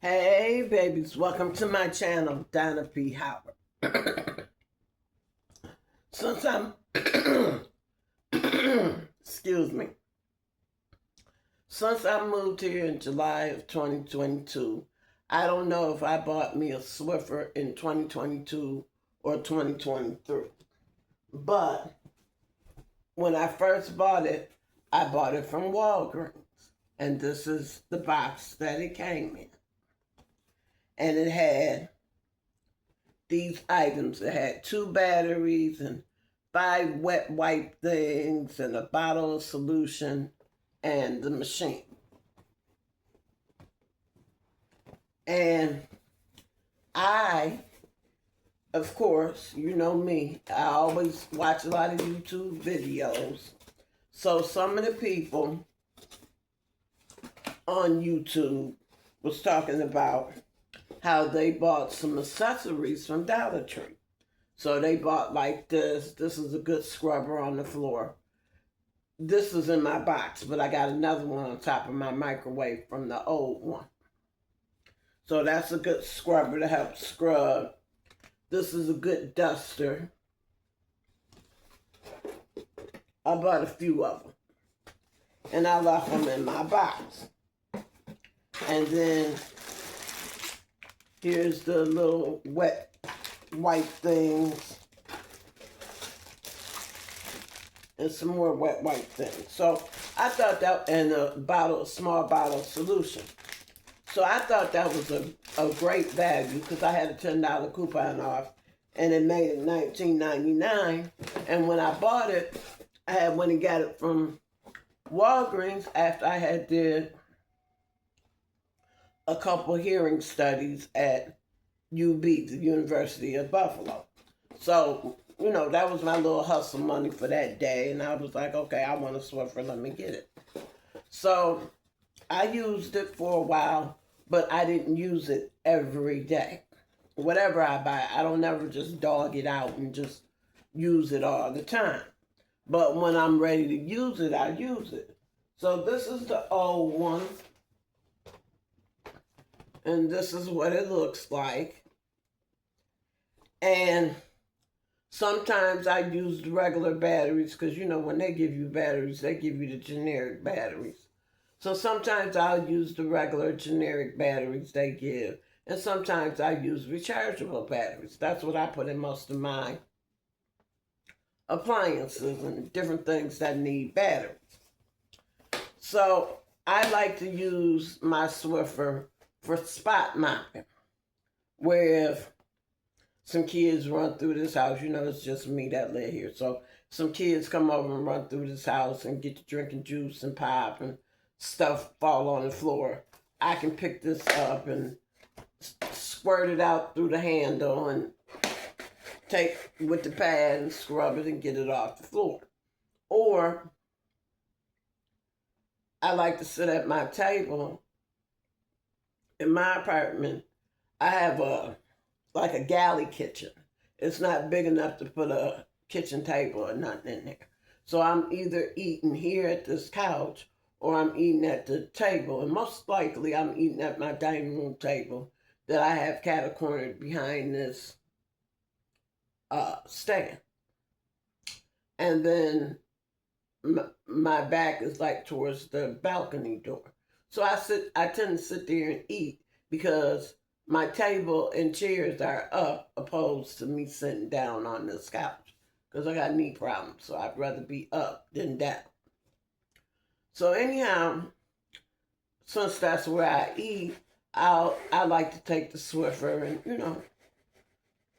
Hey babies, welcome to my channel, Donna P Howard. Since I'm, excuse me, since I moved here in July of 2022, I don't know if I bought me a Swiffer in 2022 or 2023. But when I first bought it, I bought it from Walgreens. And this is the box that it came in. And it had these items. It had 2 batteries and 5 wet wipe things and a bottle of solution and the machine. And I, of course, you know me, I always watch a lot of YouTube videos. So some of the people on YouTube was talking about how they bought some accessories from Dollar Tree. So they bought like this. This is a good scrubber on the floor. This is in my box, but I got another one on top of my microwave from the old one. So that's a good scrubber to help scrub. This is a good duster. I bought a few of them. And I left them in my box. And then here's the little wet wipe things. And some more wet wipe things. So I thought that, and a small bottle of solution. So I thought that was a great value because I had a $10 coupon off and it made it $19.99. And when I bought it, I had went and got it from Walgreens after I had did a couple hearing studies at UB, the University of Buffalo. So, you know, that was my little hustle money for that day. And I was like, okay, I want a Swiffer, let me get it. So I used it for a while, but I didn't use it every day. Whatever I buy, I don't ever just dog it out and just use it all the time. But when I'm ready to use it, I use it. So this is the old one. And this is what it looks like. And sometimes I use the regular batteries because, you know, when they give you batteries, they give you the generic batteries. So sometimes I'll use the regular generic batteries they give. And sometimes I use rechargeable batteries. That's what I put in most of my appliances and different things that need batteries. So I like to use my Swiffer for spot mopping, where if some kids run through this house, you know, it's just me that live here. So some kids come over and run through this house and get to drinking juice and pop and stuff fall on the floor. I can pick this up and squirt it out through the handle and take with the pad and scrub it and get it off the floor. Or I like to sit at my table. In my apartment, I have like a galley kitchen. It's not big enough to put a kitchen table or nothing in there. So I'm either eating here at this couch or I'm eating at the table. And most likely I'm eating at my dining room table that I have catty-cornered behind this stand. And then my back is like towards the balcony door. So I tend to sit there and eat because my table and chairs are up opposed to me sitting down on this couch because I got knee problems. So I'd rather be up than down. So anyhow, since that's where I eat, I like to take the Swiffer and, you know,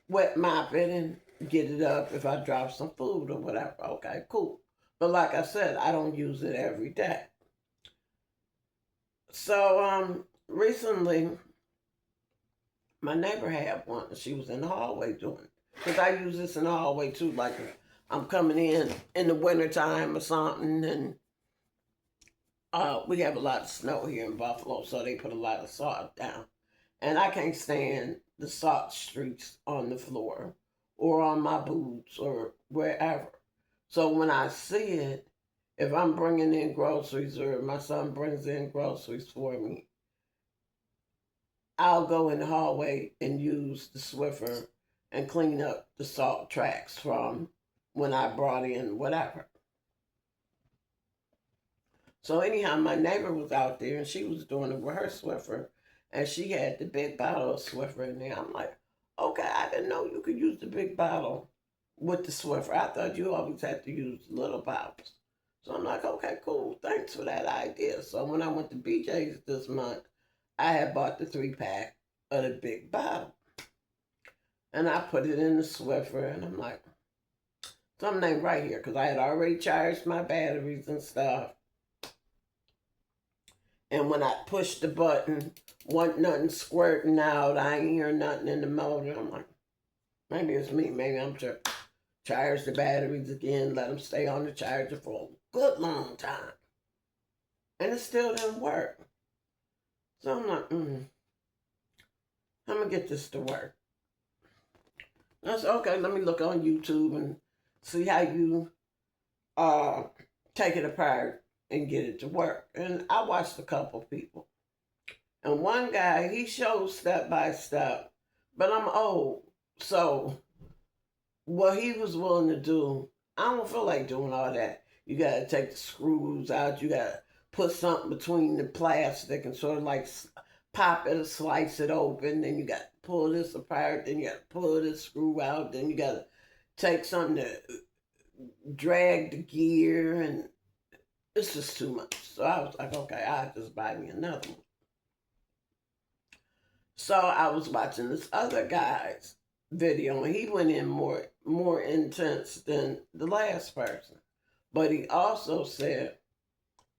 wet mop it and get it up if I drop some food or whatever. Okay, cool. But like I said, I don't use it every day. So recently, my neighbor had one. She was in the hallway doing it. Because I use this in the hallway too, like I'm coming in the wintertime or something, and we have a lot of snow here in Buffalo, so they put a lot of salt down. And I can't stand the salt streaks on the floor or on my boots or wherever. So when I see it, if I'm bringing in groceries or my son brings in groceries for me, I'll go in the hallway and use the Swiffer and clean up the salt tracks from when I brought in whatever. So anyhow, my neighbor was out there and she was doing it with her Swiffer, and she had the big bottle of Swiffer in there. I'm like, okay, I didn't know you could use the big bottle with the Swiffer. I thought you always had to use little bottles. So I'm like, okay, cool. Thanks for that idea. So when I went to BJ's this month, I had bought the 3-pack of the big bottle. And I put it in the Swiffer, and I'm like, something ain't right here, because I had already charged my batteries and stuff. And when I pushed the button, wasn't nothing squirting out. I ain't hear nothing in the motor. I'm like, maybe it's me. Maybe I'm charge the batteries again, let them stay on the charger for a good long time. And it still didn't work. So I'm like, I'm going to get this to work. I said, okay, let me look on YouTube and see how you take it apart and get it to work. And I watched a couple people. And one guy, he shows step by step, but I'm old. So what he was willing to do, I don't feel like doing all that. You got to take the screws out. You got to put something between the plastic and sort of like pop it or slice it open. Then you got to pull this apart. Then you got to pull this screw out. Then you got to take something to drag the gear. And it's just too much. So I was like, okay, I'll just buy me another one. So I was watching this other guy's video, and he went in more intense than the last person. But he also said,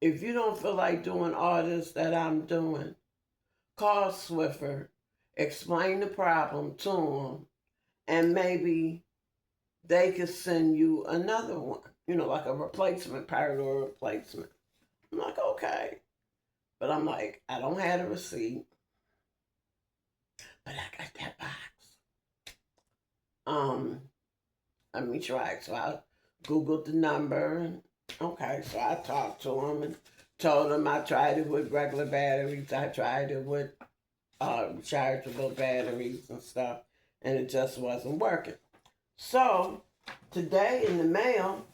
if you don't feel like doing all this that I'm doing, call Swiffer, explain the problem to them, and maybe they could send you another one, like a replacement part or a replacement. I'm like, okay. But I'm like, I don't have a receipt, but I got that box. Let me try it. So I Googled the number. And, okay, so I talked to him and told him I tried it with regular batteries. I tried it with rechargeable batteries and stuff, and it just wasn't working. So today in the mail,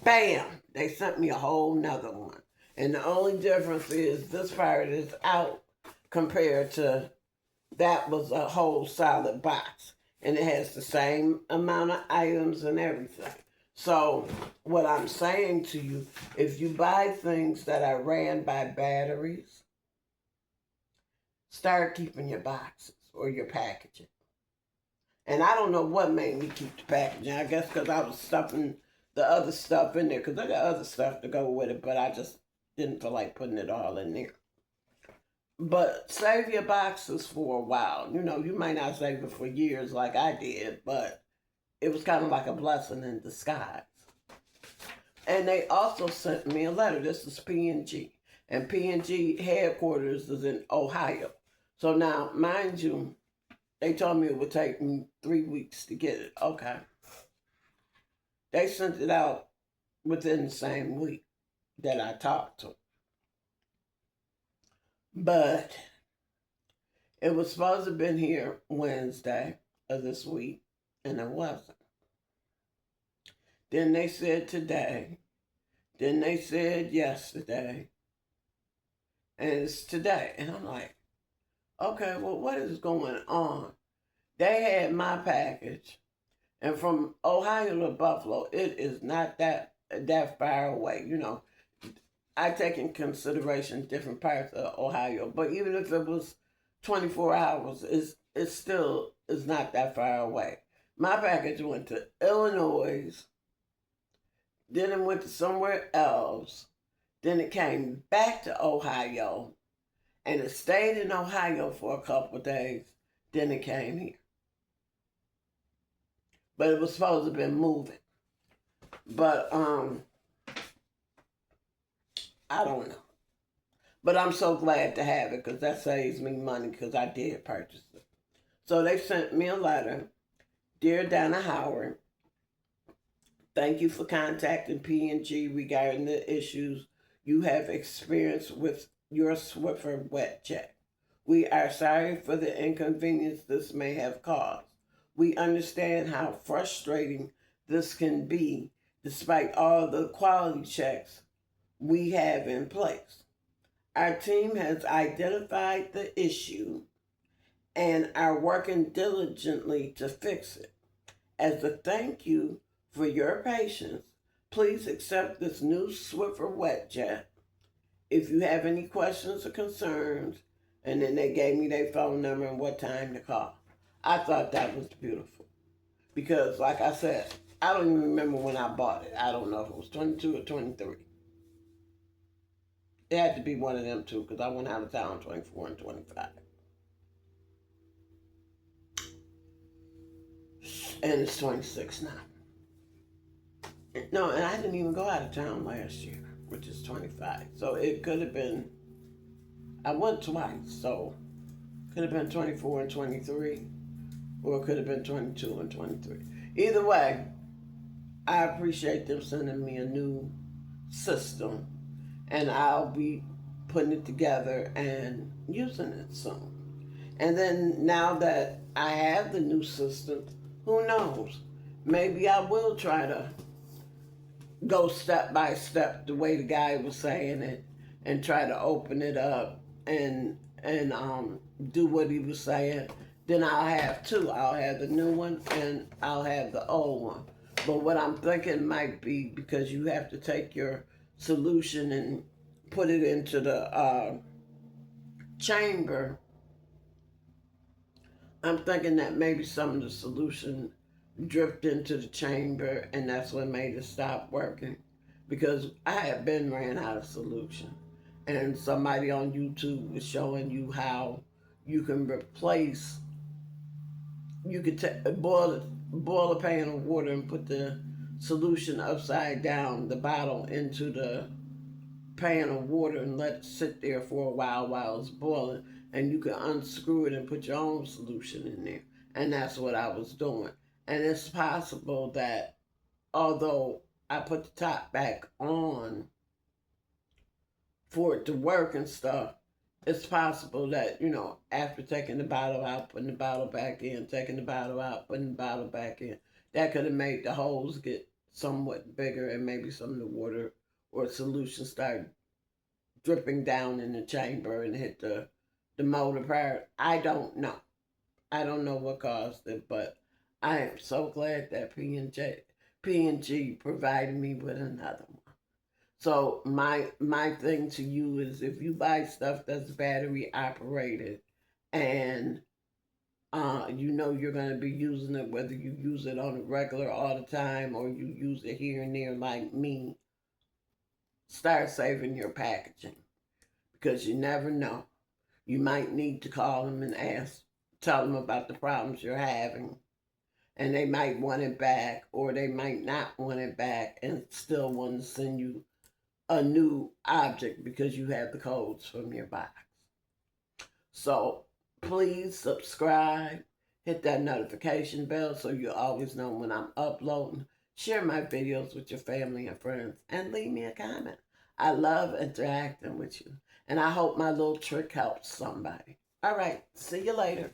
bam, they sent me a whole nother one. And the only difference is this part is out compared to that was a whole solid box. And it has the same amount of items and everything. So what I'm saying to you, if you buy things that are ran by batteries, start keeping your boxes or your packaging. And I don't know what made me keep the packaging. I guess because I was stuffing the other stuff in there, because I got other stuff to go with it, but I just didn't feel like putting it all in there. But save your boxes for a while. You might not save it for years like I did, but it was kind of like a blessing in disguise. And they also sent me a letter. This is P&G. And P&G headquarters is in Ohio. So now, mind you, they told me it would take me 3 weeks to get it. Okay. They sent it out within the same week that I talked to them. But it was supposed to have been here Wednesday of this week, and it wasn't. Then they said today. Then they said yesterday. And it's today. And I'm like, okay, well, what is going on? They had my package. And from Ohio to Buffalo, it is not that far away. I take in consideration different parts of Ohio, but even if it was 24 hours, it still is not that far away. My package went to Illinois, then it went to somewhere else, then it came back to Ohio, and it stayed in Ohio for a couple of days, then it came here. But it was supposed to have been moving. But, I don't know. But I'm so glad to have it because that saves me money because I did purchase it. So they sent me a letter. Dear Donna Howard, thank you for contacting P&G regarding the issues you have experienced with your Swiffer wet jet. We are sorry for the inconvenience this may have caused. We understand how frustrating this can be despite all the quality checks we have in place. Our team has identified the issue and are working diligently to fix it. As a thank you for your patience, please accept this new Swiffer wet jet. If you have any questions or concerns, and then they gave me their phone number and what time to call. I thought that was beautiful because, like I said, I don't even remember when I bought it. I don't know if it was 22 or 23. It had to be one of them two because I went out of town 24 and 25. And it's 26 now. No, and I didn't even go out of town last year, which is 25. So it could have been, I went twice, so could have been 24 and 23, or it could have been 22 and 23. Either way, I appreciate them sending me a new system, and I'll be putting it together and using it soon. And then now that I have the new system, who knows? Maybe I will try to go step by step the way the guy was saying it and try to open it up and do what he was saying. Then I'll have two. I'll have the new one and I'll have the old one. But what I'm thinking might be, because you have to take your solution and put it into the chamber, I'm thinking that maybe some of the solution dripped into the chamber and that's what made it stop working, because I had been ran out of solution. And somebody on YouTube was showing you how you can replace, you could boil a pan of water and put the solution upside down, the bottle, into the pan of water and let it sit there for a while it's boiling, and you can unscrew it and put your own solution in there. And that's what I was doing. And it's possible that although I put the top back on for it to work and stuff, it's possible that, after taking the bottle out, putting the bottle back in, taking the bottle out, putting the bottle back in, that could have made the holes get somewhat bigger and maybe some of the water or solution start dripping down in the chamber and hit the motor part. I don't know. I don't know what caused it, but I am so glad that P&G provided me with another one. So my thing to you is, if you buy stuff that's battery operated and you're going to be using it, whether you use it on a regular all the time or you use it here and there like me, start saving your packaging, because you never know. You might need to call them and tell them about the problems you're having, and they might want it back, or they might not want it back and still want to send you a new object because you have the codes from your box. So please subscribe, hit that notification bell so you always know when I'm uploading. Share my videos with your family and friends, and leave me a comment. I love interacting with you, and I hope my little trick helps somebody. All right, see you later.